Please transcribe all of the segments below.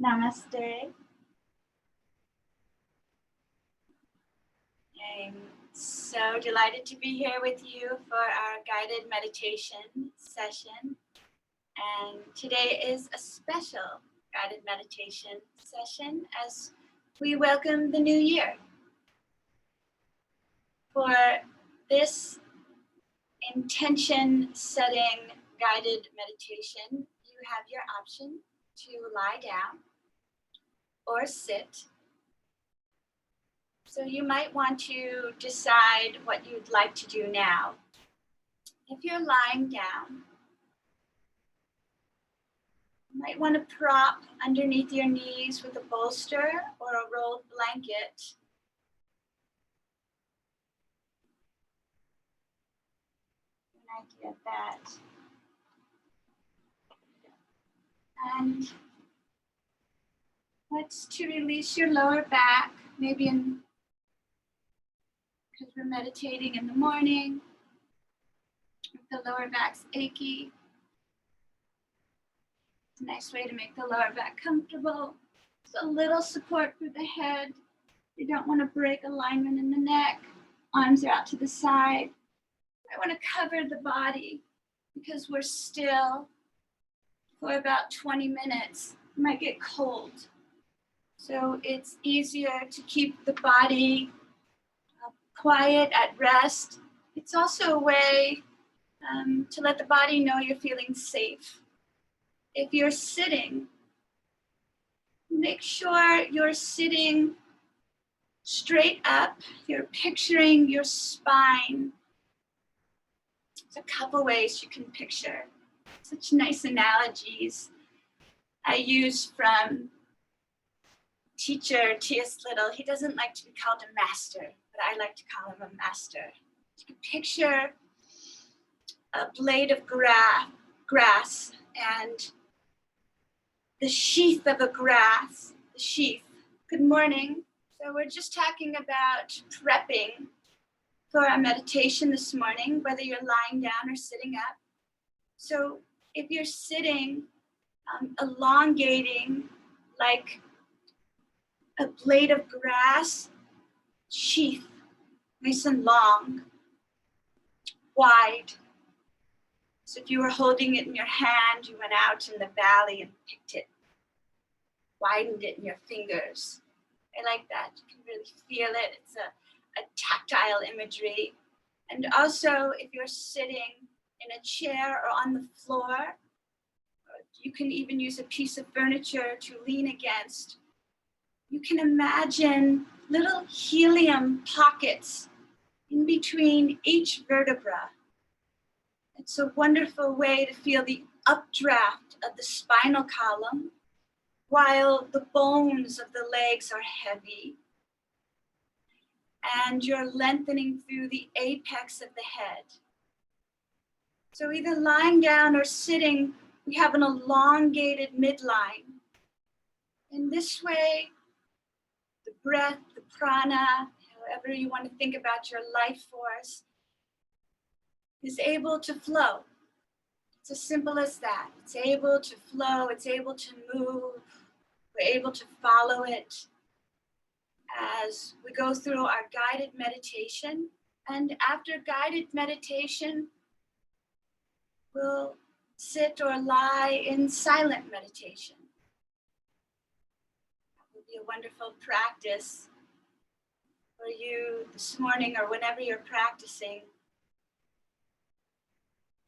Namaste. I'm so delighted to be here with you for our guided meditation session. And today is a special guided meditation session as we welcome the new year. For this intention setting guided meditation, you have your option to lie down or sit. So you might want to decide what you'd like to do now. If you're lying down, you might want to prop underneath your knees with a bolster or a rolled blanket. An idea of that. And let's to release your lower back, maybe because we're meditating in the morning, if the lower back's achy. It's a nice way to make the lower back comfortable. Just a little support for the head. You don't want to break alignment in the neck. Arms are out to the side. I want to cover the body because we're still for about 20 minutes. It might get cold. So it's easier to keep the body quiet, at rest. It's also a way to let the body know you're feeling safe. If you're sitting, make sure you're sitting straight up. You're picturing your spine. There's a couple ways you can picture. Such nice analogies I use from teacher T.S. Little. He doesn't like to be called a master, but I like to call him a master. You can picture a blade of grass and the sheath of a grass, the sheath. Good morning. So we're just talking about prepping for our meditation this morning, whether you're lying down or sitting up. So if you're sitting, elongating like a blade of grass, sheath, nice and long, wide. So if you were holding it in your hand, you went out in the valley and picked it, widened it in your fingers. I like that. You can really feel it. It's a tactile imagery. And also, if you're sitting in a chair or on the floor, you can even use a piece of furniture to lean against. You can imagine little helium pockets in between each vertebra. It's a wonderful way to feel the updraft of the spinal column while the bones of the legs are heavy and you're lengthening through the apex of the head. So either lying down or sitting, we have an elongated midline. In this way, the breath, the prana, however you want to think about your life force, is able to flow. It's as simple as that. It's able to flow, it's able to move, we're able to follow it as we go through our guided meditation. And after guided meditation, we'll sit or lie in silent meditation. It will be a wonderful practice for you this morning or whenever you're practicing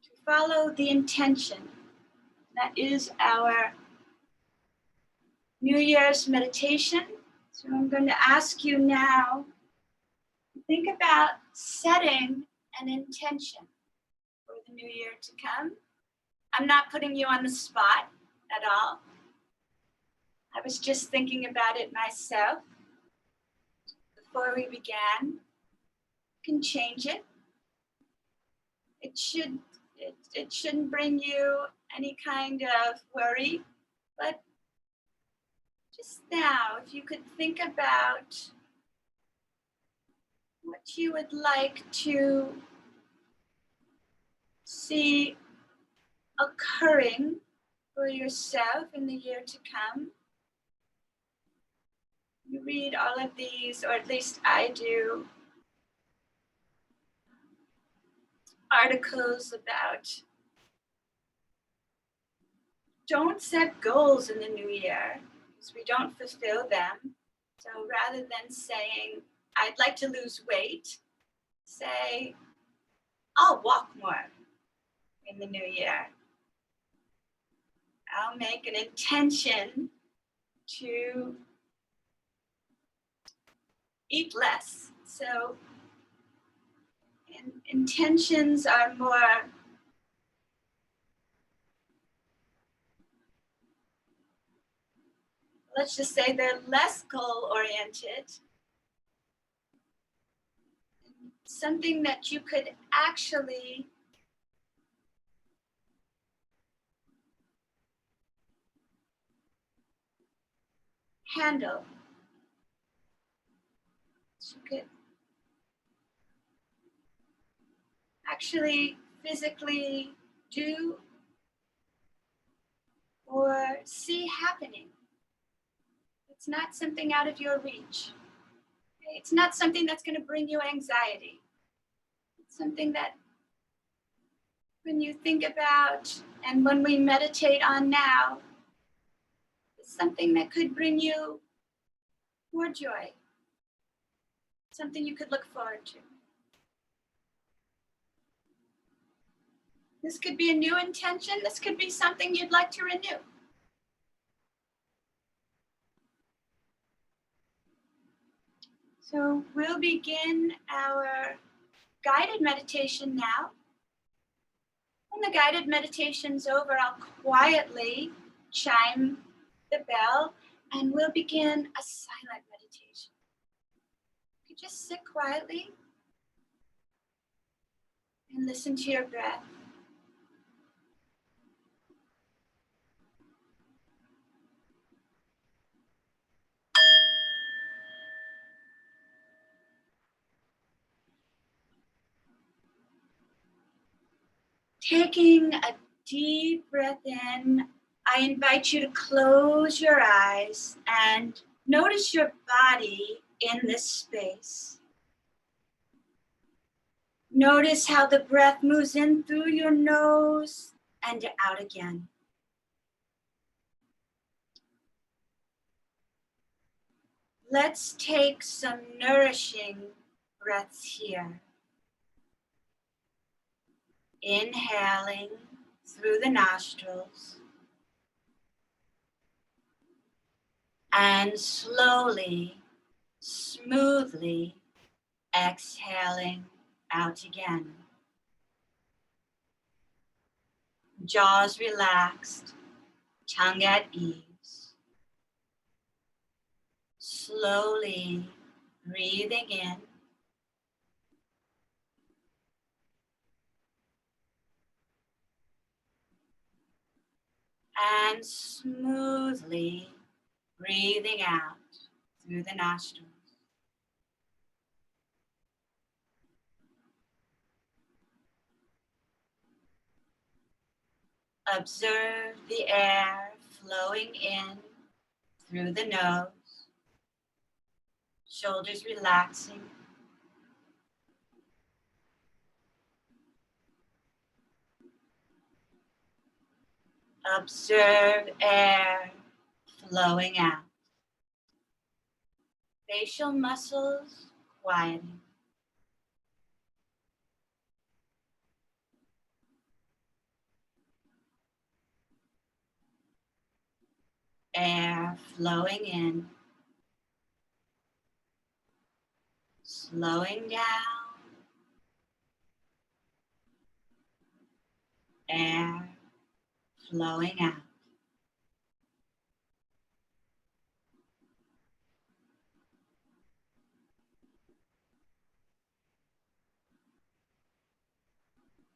to follow the intention. That is our New Year's meditation. So I'm going to ask you now to think about setting an intention for the new year to come. I'm not putting you on the spot at all. I was just thinking about it myself before we began. You can change it. It shouldn't bring you any kind of worry, but just now, if you could think about what you would like to see occurring for yourself in the year to come. You read all of these, or at least I do, articles about don't set goals in the new year because we don't fulfill them. So rather than saying, I'd like to lose weight, say, I'll walk more in the new year. I'll make an intention to eat less. So intentions are more let's just say they're less goal-oriented. Something that you could actually handle. You could actually physically do or see happening. It's not something out of your reach. It's not something that's going to bring you anxiety. It's something that when you think about and when we meditate on now, it's something that could bring you more joy. Something you could look forward to. This could be a new intention. This could be something you'd like to renew. So we'll begin our guided meditation now. When the guided meditation's over, I'll quietly chime the bell and we'll begin a silent meditation. You just sit quietly and listen to your breath. Taking a deep breath in, I invite you to close your eyes and notice your body in this space. Notice how the breath moves in through your nose and out again. Let's take some nourishing breaths here. Inhaling through the nostrils and slowly, smoothly exhaling out again. Jaws relaxed, tongue at ease. Slowly breathing in and smoothly breathing out through the nostrils. Observe the air flowing in through the nose, shoulders relaxing. Observe air flowing out. Facial muscles quieting. Air flowing in, slowing down. Air flowing out.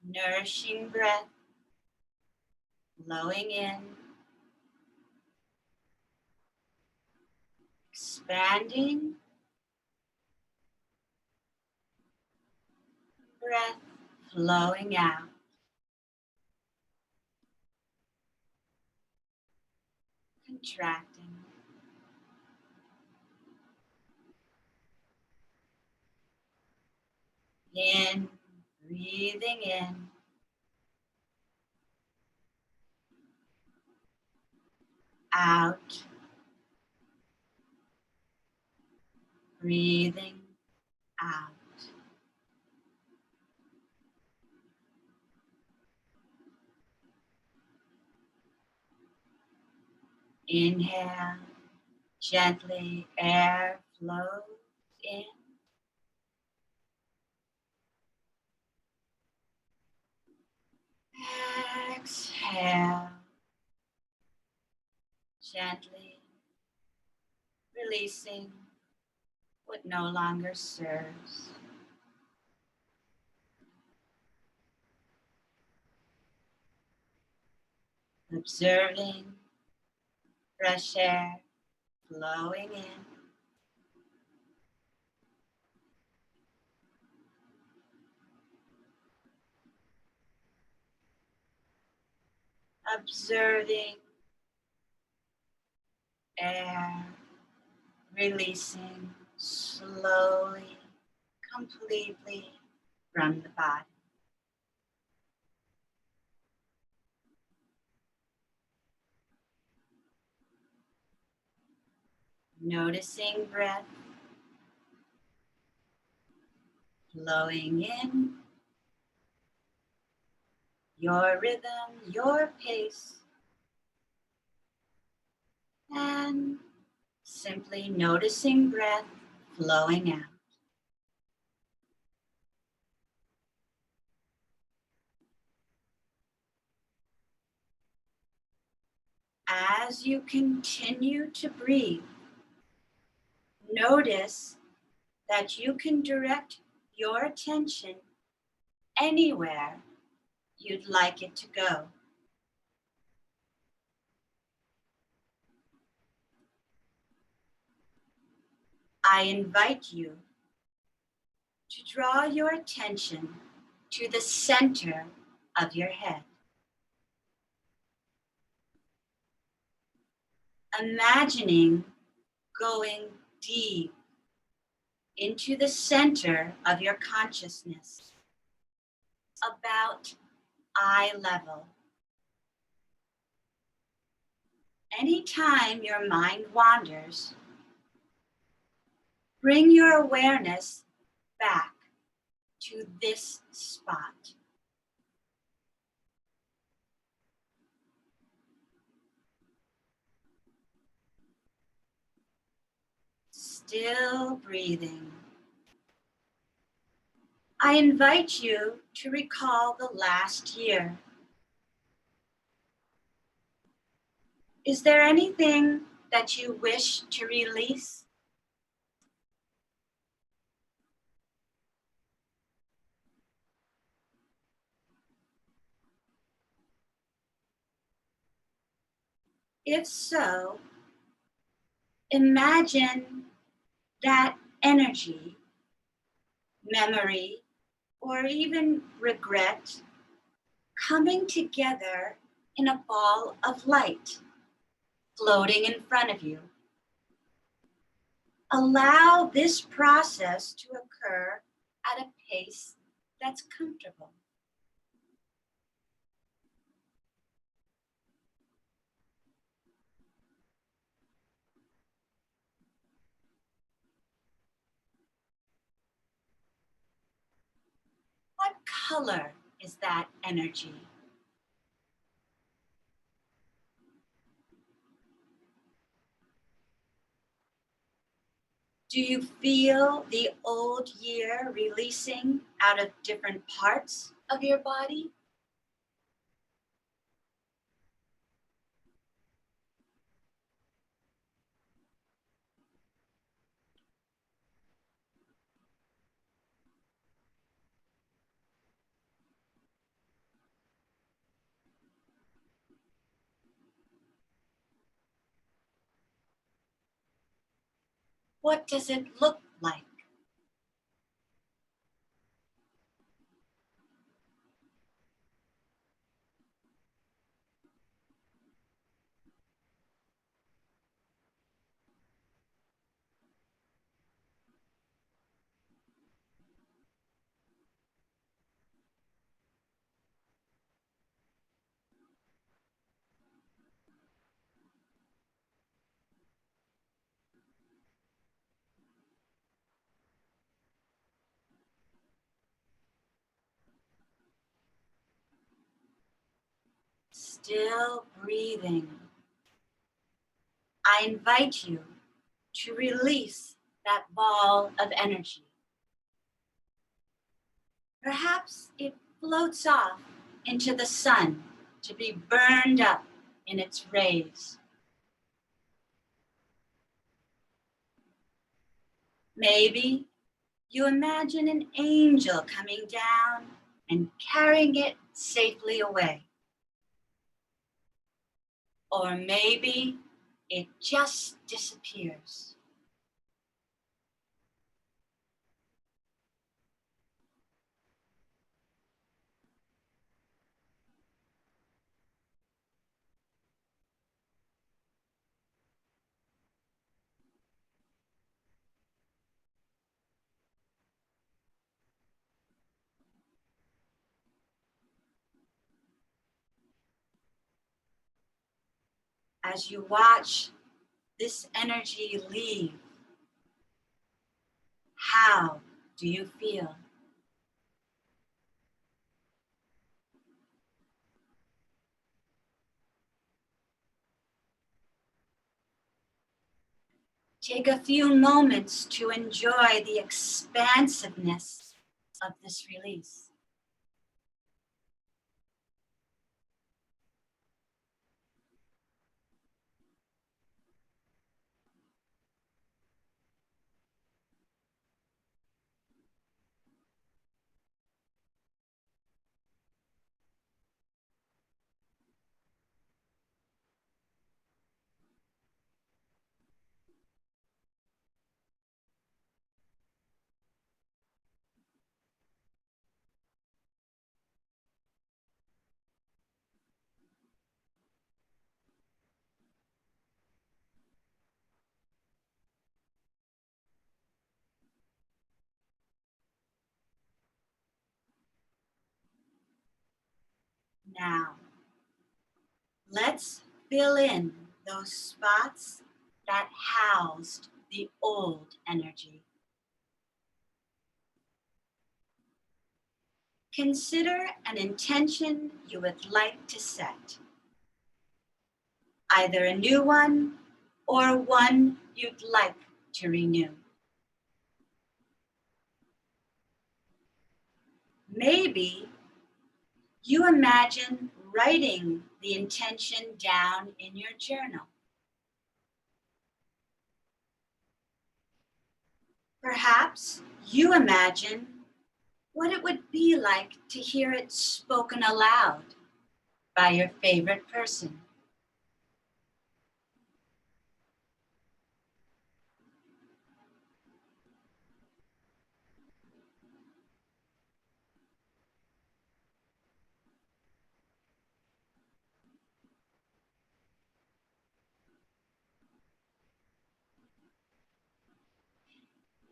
Nourishing breath flowing in, expanding. Breath flowing out. Contracting. In, breathing in. Out, breathing out. Inhale, gently air flows in. Exhale, gently releasing what no longer serves. Observing fresh air flowing in. Observing air releasing slowly, completely from the body. Noticing breath flowing in, your rhythm, your pace, and simply noticing breath flowing out. As you continue to breathe, notice that you can direct your attention anywhere you'd like it to go. I invite you to draw your attention to the center of your head. Imagining going deep into the center of your consciousness, about eye level. Anytime your mind wanders, bring your awareness back to this spot. Still breathing. I invite you to recall the last year. Is there anything that you wish to release? If so, imagine that energy, memory, or even regret coming together in a ball of light floating in front of you. Allow this process to occur at a pace that's comfortable. What color is that energy? Do you feel the old year releasing out of different parts of your body? What does it look like? still breathing, I invite you to release that ball of energy. Perhaps it floats off into the sun to be burned up in its rays. Maybe you imagine an angel coming down and carrying it safely away. Or maybe it just disappears. As you watch this energy leave, how do you feel? Take a few moments to enjoy the expansiveness of this release. Now, let's fill in those spots that housed the old energy. Consider an intention you would like to set. Either a new one or one you'd like to renew. Maybe you imagine writing the intention down in your journal. Perhaps you imagine what it would be like to hear it spoken aloud by your favorite person.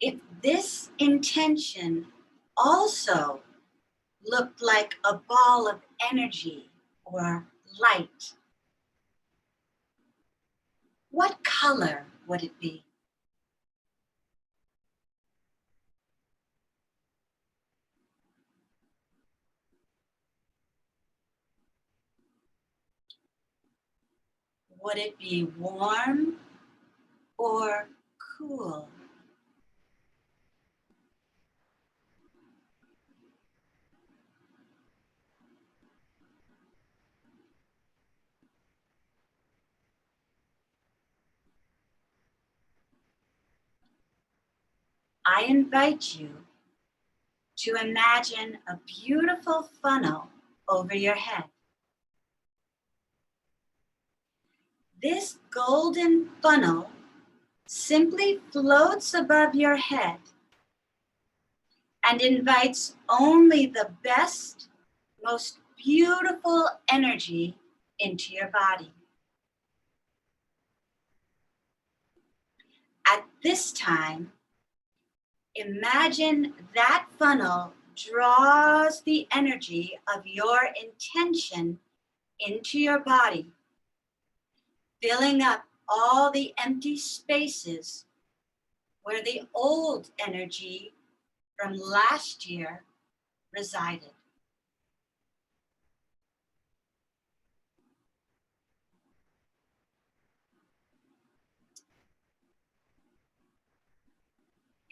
If this intention also looked like a ball of energy or light, what color would it be? Would it be warm or cool? I invite you to imagine a beautiful funnel over your head. This golden funnel simply floats above your head and invites only the best, most beautiful energy into your body. At this time, imagine that funnel draws the energy of your intention into your body, filling up all the empty spaces where the old energy from last year resided.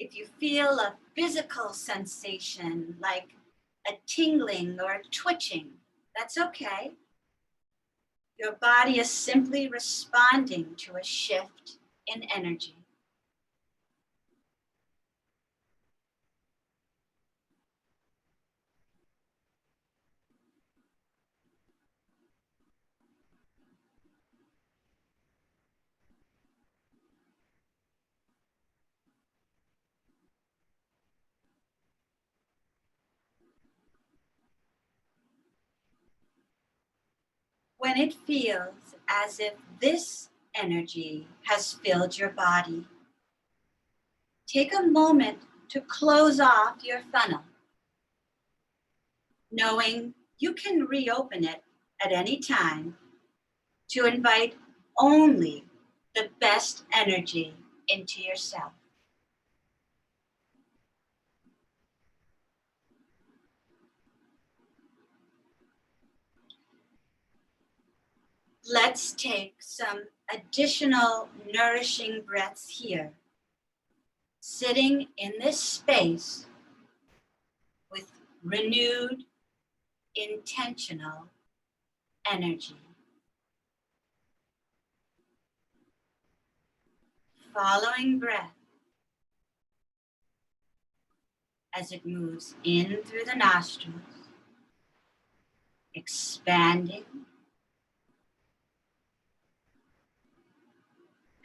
If you feel a physical sensation like a tingling or a twitching, that's okay. Your body is simply responding to a shift in energy. When it feels as if this energy has filled your body, take a moment to close off your funnel, knowing you can reopen it at any time to invite only the best energy into yourself. Let's take some additional nourishing breaths here, sitting in this space with renewed, intentional energy. Following breath as it moves in through the nostrils, expanding,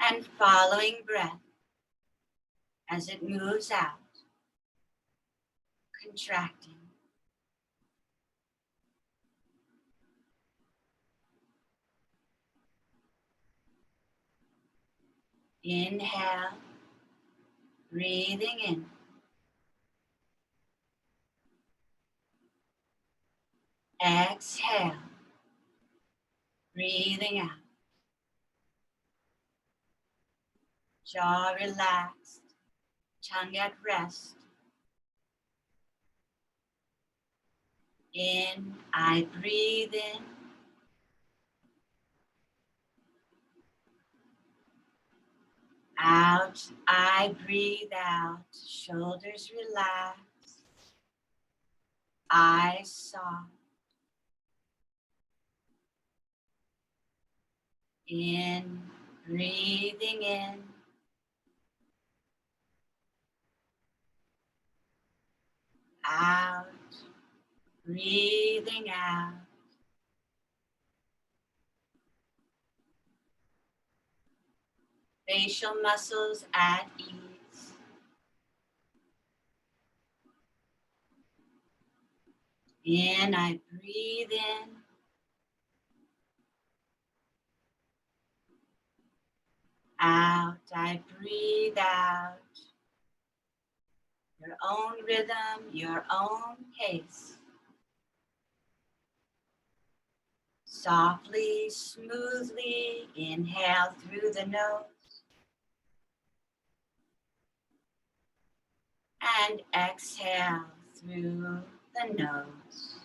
and following breath as it moves out, contracting. Inhale, breathing in. Exhale, breathing out. Jaw relaxed, tongue at rest. In, I breathe in. Out, I breathe out. Shoulders relaxed. Eyes soft. In, breathing in. Out, breathing out. Facial muscles at ease. In, I breathe in. Out, I breathe out. Your own rhythm, your own pace. Softly, smoothly, inhale through the nose. And exhale through the nose.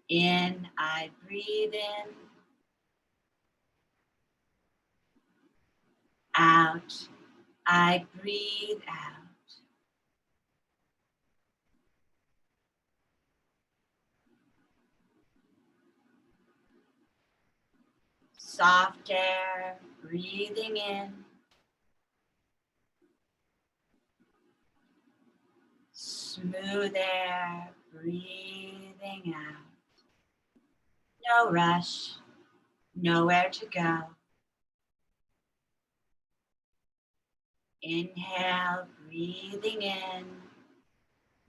In, I breathe in. Out, I breathe out. Soft air, breathing in. Smooth air, breathing out. No rush, nowhere to go. Inhale, breathing in,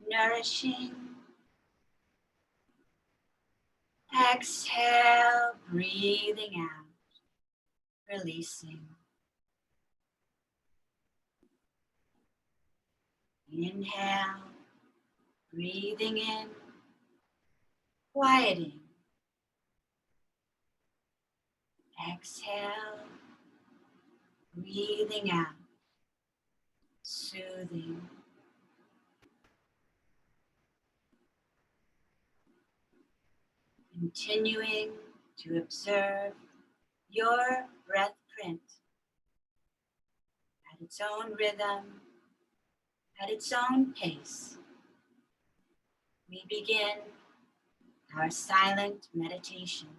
nourishing. Exhale, breathing out, releasing. Inhale, breathing in, quieting. Exhale, breathing out, soothing. Continuing to observe your breath print at its own rhythm, at its own pace. We begin our silent meditation.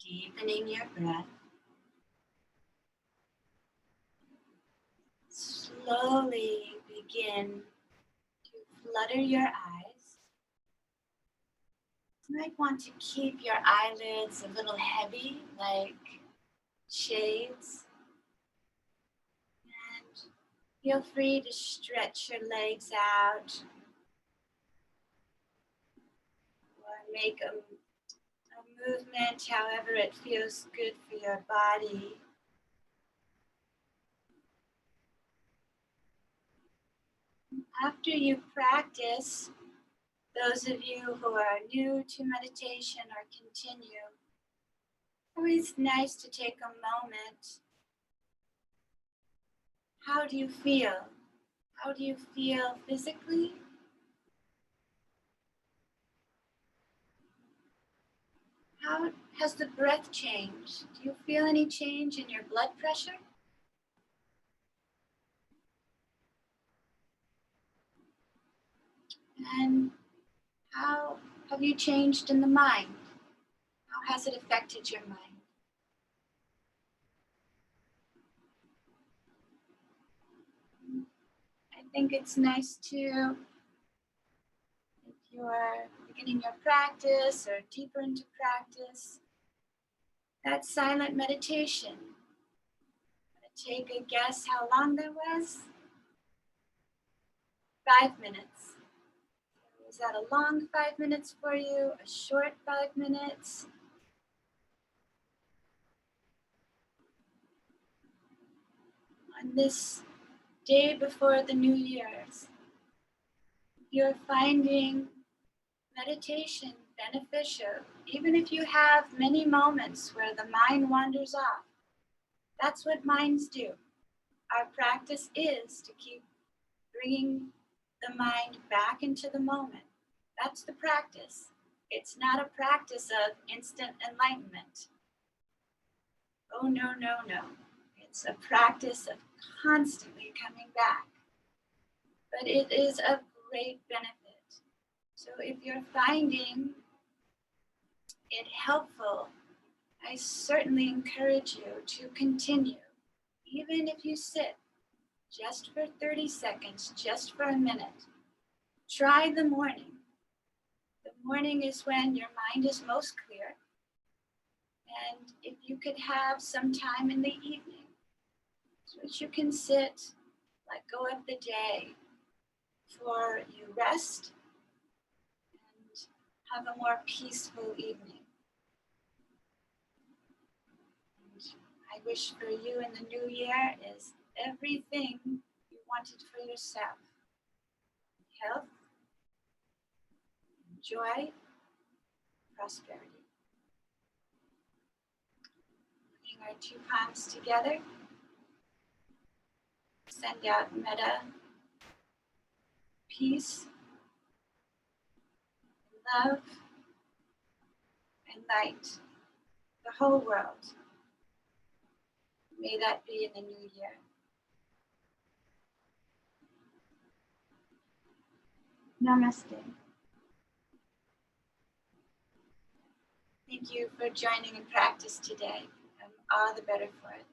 Deepening your breath. Slowly begin to flutter your eyes. You might want to keep your eyelids a little heavy, like shades. And feel free to stretch your legs out or make a movement however it feels good for your body. After you practice, those of you who are new to meditation or continue, always nice to take a moment. How do you feel? How do you feel physically? How has the breath changed? Do you feel any change in your blood pressure? And how have you changed in the mind? How has it affected your mind? I think it's nice to, if you're beginning your practice or deeper into practice, that silent meditation. Take a guess how long that was? 5 minutes. Was that a long 5 minutes for you? A short 5 minutes? On this day before the New Year's, you're finding meditation beneficial, even if you have many moments where the mind wanders off. That's what minds do. Our practice is to keep bringing the mind back into the moment. That's the practice. It's not a practice of instant enlightenment. Oh, no, no, no. It's a practice of constantly coming back. But it is of great benefit. So if you're finding it helpful, I certainly encourage you to continue, even if you sit just for 30 seconds, just for a minute. Try the morning. The morning is when your mind is most clear. And if you could have some time in the evening, so that you can sit, let go of the day, for you rest and have a more peaceful evening. And I wish for you in the new year is everything you wanted for yourself. Health, joy, prosperity. Putting our two palms together, send out metta, peace, love, and light, the whole world. May that be in the new year. Namaste. Thank you for joining in practice today. I'm all the better for it.